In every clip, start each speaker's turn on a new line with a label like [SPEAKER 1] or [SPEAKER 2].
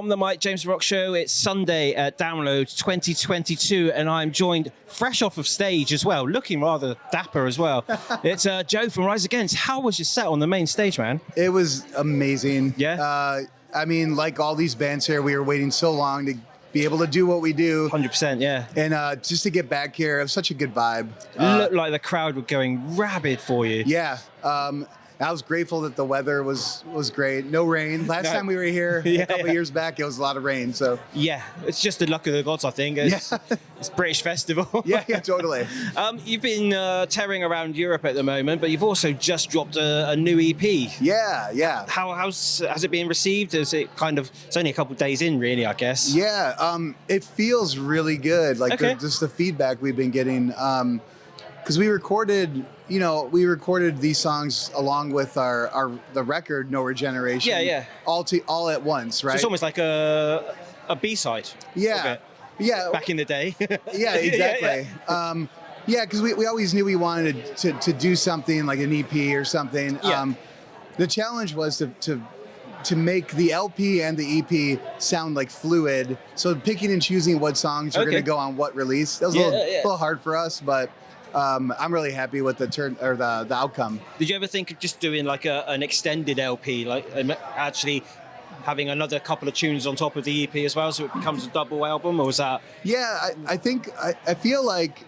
[SPEAKER 1] On the Mic, James Rock Show. It's Sunday at Download 2022, and I'm joined fresh off of stage as well, looking rather dapper as well. It's Joe from Rise Against. How was your set on the main stage, man?
[SPEAKER 2] It was amazing.
[SPEAKER 1] Yeah?
[SPEAKER 2] I mean, like all these bands here, we were waiting so long to be able to do what we do.
[SPEAKER 1] 100%, yeah.
[SPEAKER 2] And just to get back here, it was such a good vibe.
[SPEAKER 1] Looked like the crowd were going rabid for you.
[SPEAKER 2] Yeah. I was grateful that the weather was great. No rain. Last time we were here a couple years back, it was a lot of rain. So
[SPEAKER 1] yeah, it's just the luck of the gods, I think. It's British festival.
[SPEAKER 2] yeah, totally.
[SPEAKER 1] You've been tearing around Europe at the moment, but you've also just dropped a new EP.
[SPEAKER 2] Yeah.
[SPEAKER 1] Has it been received? Is it it's only a couple of days in, really, I guess.
[SPEAKER 2] Yeah. It feels really good. Like just the feedback we've been getting. Because we recorded these songs along with the record No Regeneration.
[SPEAKER 1] Yeah.
[SPEAKER 2] All at once, right?
[SPEAKER 1] So it's almost like a B-side.
[SPEAKER 2] Yeah.
[SPEAKER 1] Okay.
[SPEAKER 2] Yeah.
[SPEAKER 1] Back in the day.
[SPEAKER 2] Yeah, exactly. Because we always knew we wanted to do something like an EP or something.
[SPEAKER 1] Yeah.
[SPEAKER 2] The challenge was to make the LP and the EP sound like fluid. So picking and choosing what songs are going to go on what release. That was a little hard for us, but I'm really happy with the outcome.
[SPEAKER 1] Did you ever think of just doing like an extended LP, like actually having another couple of tunes on top of the EP as well, so it becomes a double album, or was that?
[SPEAKER 2] Yeah, I feel like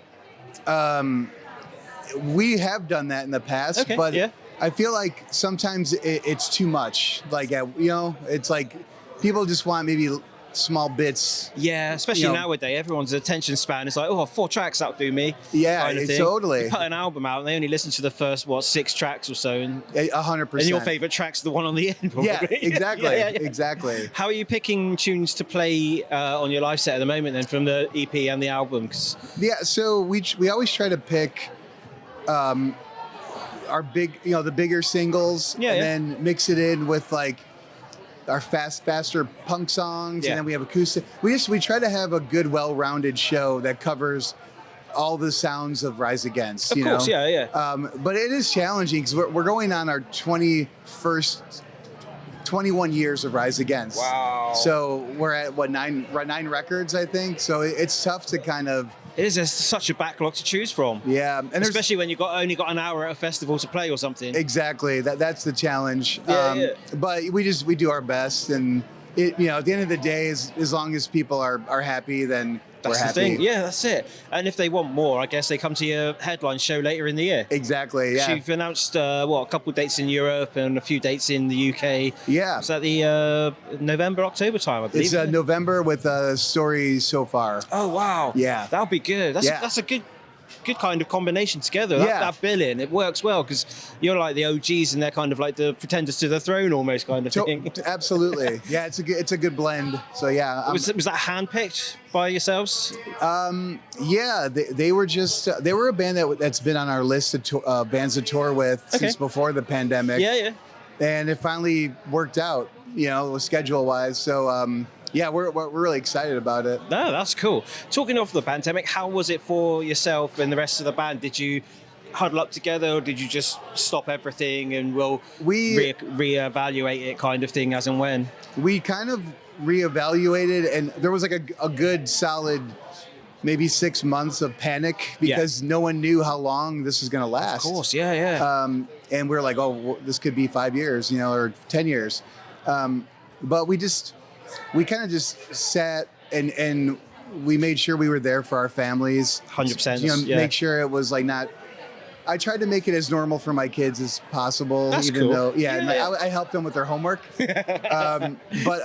[SPEAKER 2] we have done that in the past, but I feel like sometimes it's too much. Like it's like people just want maybe small bits.
[SPEAKER 1] Yeah, especially nowadays, everyone's attention span is like, 4 tracks, that'll do me.
[SPEAKER 2] Yeah,
[SPEAKER 1] kind of
[SPEAKER 2] totally.
[SPEAKER 1] You put an album out and they only listen to the first 6 tracks or so, and
[SPEAKER 2] 100%.
[SPEAKER 1] And your favorite track's the one on the end, probably.
[SPEAKER 2] Yeah, exactly. Exactly.
[SPEAKER 1] How are you picking tunes to play on your live set at the moment then, from the EP and the album?
[SPEAKER 2] Yeah, so we always try to pick our the bigger singles, and then mix it in with like our faster punk songs, and then we have acoustic. We try to have a good, well-rounded show that covers all the sounds of Rise Against.
[SPEAKER 1] Of course, yeah.
[SPEAKER 2] But it is challenging because we're going on our 21 years of Rise Against.
[SPEAKER 1] Wow.
[SPEAKER 2] So we're at 9 records, I think. So it's tough to kind of.
[SPEAKER 1] It is such a backlog to choose from.
[SPEAKER 2] Yeah, and
[SPEAKER 1] especially when you've only got an hour at a festival to play or something.
[SPEAKER 2] Exactly. That's the challenge.
[SPEAKER 1] Yeah.
[SPEAKER 2] But we do our best, and at the end of the day, as long as people are happy, then we're happy.
[SPEAKER 1] That's the thing. Yeah, that's it. And if they want more, I guess they come to your headline show later in the year.
[SPEAKER 2] Exactly. Yeah.
[SPEAKER 1] You've announced a couple of dates in Europe and a few dates in the UK.
[SPEAKER 2] Yeah.
[SPEAKER 1] Is that the November, October time, I believe?
[SPEAKER 2] It's November with Story So Far.
[SPEAKER 1] Oh wow.
[SPEAKER 2] Yeah.
[SPEAKER 1] That'll be good. That's a good kind of combination together. That billing, it works well because you're like the OGs and they're kind of like the pretenders to the throne almost kind of thing.
[SPEAKER 2] Absolutely. Yeah, it's a good blend. So yeah.
[SPEAKER 1] Was that handpicked by yourselves?
[SPEAKER 2] Yeah, they were a band that's been on our list of bands to tour with since before the pandemic.
[SPEAKER 1] Yeah.
[SPEAKER 2] And it finally worked out, schedule wise. So yeah, we're really excited about it.
[SPEAKER 1] No, that's cool. Talking of the pandemic, how was it for yourself and the rest of the band? Did you huddle up together, or did you just stop everything and reevaluate it kind of thing as and when?
[SPEAKER 2] We kind of reevaluated, and there was like a good solid maybe 6 months of panic because no one knew how long this was going to last.
[SPEAKER 1] Of course, yeah.
[SPEAKER 2] And we were like, this could be 5 years, or 10 years. But we kind of just sat and we made sure we were there for our families.
[SPEAKER 1] 100%.
[SPEAKER 2] Make sure it was like not. I tried to make it as normal for my kids as possible.
[SPEAKER 1] That's
[SPEAKER 2] even
[SPEAKER 1] cool.
[SPEAKER 2] though, I helped them with their homework. But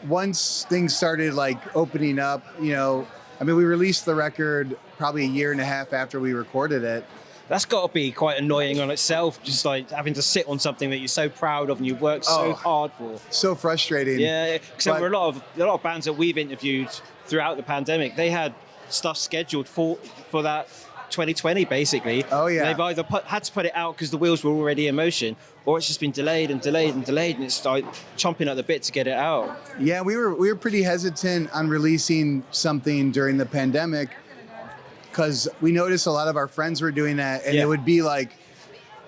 [SPEAKER 2] once things started like opening up, we released the record probably a year and a half after we recorded it.
[SPEAKER 1] That's got to be quite annoying on itself, just like having to sit on something that you're so proud of and you've worked so hard for.
[SPEAKER 2] So frustrating.
[SPEAKER 1] Yeah, because there were a lot of bands that we've interviewed throughout the pandemic. They had stuff scheduled for that 2020, basically.
[SPEAKER 2] Oh yeah.
[SPEAKER 1] And they've either had to put it out because the wheels were already in motion, or it's just been delayed, and it's like chomping at the bit to get it out.
[SPEAKER 2] Yeah, we were pretty hesitant on releasing something during the pandemic, because we noticed a lot of our friends were doing that, and it would be like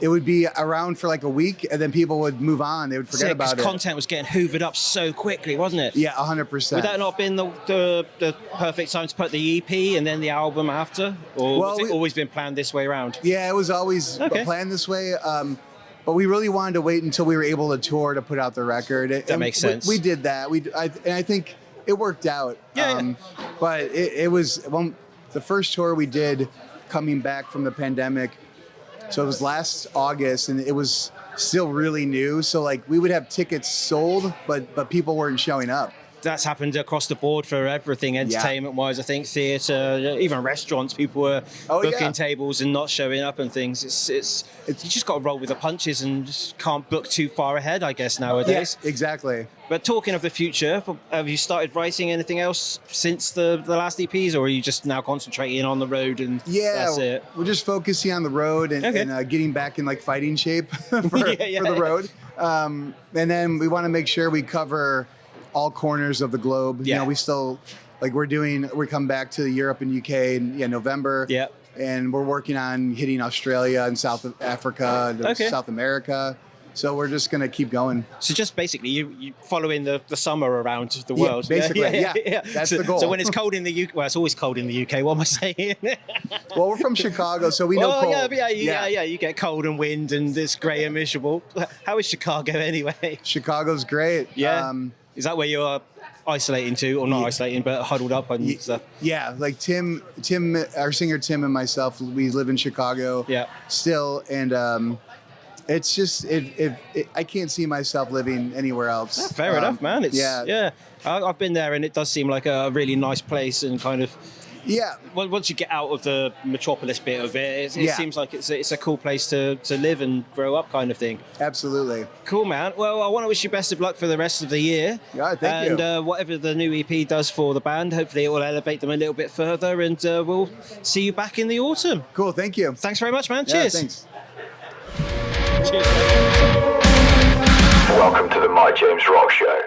[SPEAKER 2] it would be around for like a week, and then people would move on. They would forget about it.
[SPEAKER 1] Content was getting hoovered up so quickly, wasn't it?
[SPEAKER 2] Yeah, 100%.
[SPEAKER 1] Would that not have been the perfect time to put the EP and then the album after? Or was it always been planned this way around?
[SPEAKER 2] Yeah, it was always planned this way. But we really wanted to wait until we were able to tour to put out the record.
[SPEAKER 1] That makes sense.
[SPEAKER 2] We did that. And I think it worked out.
[SPEAKER 1] Yeah.
[SPEAKER 2] But it was the first tour we did coming back from the pandemic. So it was last August, and it was still really new. So like we would have tickets sold, but people weren't showing up.
[SPEAKER 1] That's happened across the board for everything, entertainment-wise. I think theatre, even restaurants, people were booking tables and not showing up and things. It's you just got to roll with the punches and just can't book too far ahead, I guess, nowadays.
[SPEAKER 2] Yeah, exactly.
[SPEAKER 1] But talking of the future, have you started writing anything else since the last EPs, or are you just now concentrating on the road and that's it?
[SPEAKER 2] We're just focusing on the road and getting back in like fighting shape for the road. And then we want to make sure we cover all corners of the globe. You know, we still we're coming back to Europe and UK in November. Yeah. And we're working on hitting Australia and South Africa, and South America. So we're just gonna keep going.
[SPEAKER 1] So just basically you following the summer around the world.
[SPEAKER 2] Basically, yeah. That's the goal.
[SPEAKER 1] So when it's cold in the UK, well, it's always cold in the UK. What am I saying?
[SPEAKER 2] Well, we're from Chicago, so we know cold.
[SPEAKER 1] Yeah. You get cold and wind and it's grey and miserable. How is Chicago anyway?
[SPEAKER 2] Chicago's great.
[SPEAKER 1] Yeah. Is that where you're isolating to, or not isolating, but huddled up and stuff? Yeah,
[SPEAKER 2] like Tim, our singer Tim and myself, we live in Chicago. Yeah. Still, and it's just I can't see myself living anywhere else.
[SPEAKER 1] Yeah, fair enough, man. I've been there, and it does seem like a really nice place, and kind of. Yeah. Well, once you get out of the metropolis bit of it, it seems like it's a cool place to live and grow up, kind of thing.
[SPEAKER 2] Absolutely.
[SPEAKER 1] Cool, man. Well, I want to wish you best of luck for the rest of the year.
[SPEAKER 2] Yeah, thank you.
[SPEAKER 1] And whatever the new EP does for the band, hopefully it will elevate them a little bit further, and we'll see you back in the autumn.
[SPEAKER 2] Cool, thank you.
[SPEAKER 1] Thanks very much, man.
[SPEAKER 2] Yeah,
[SPEAKER 1] cheers.
[SPEAKER 2] Thanks.
[SPEAKER 1] Cheers.
[SPEAKER 3] Welcome to the My James Rock Show.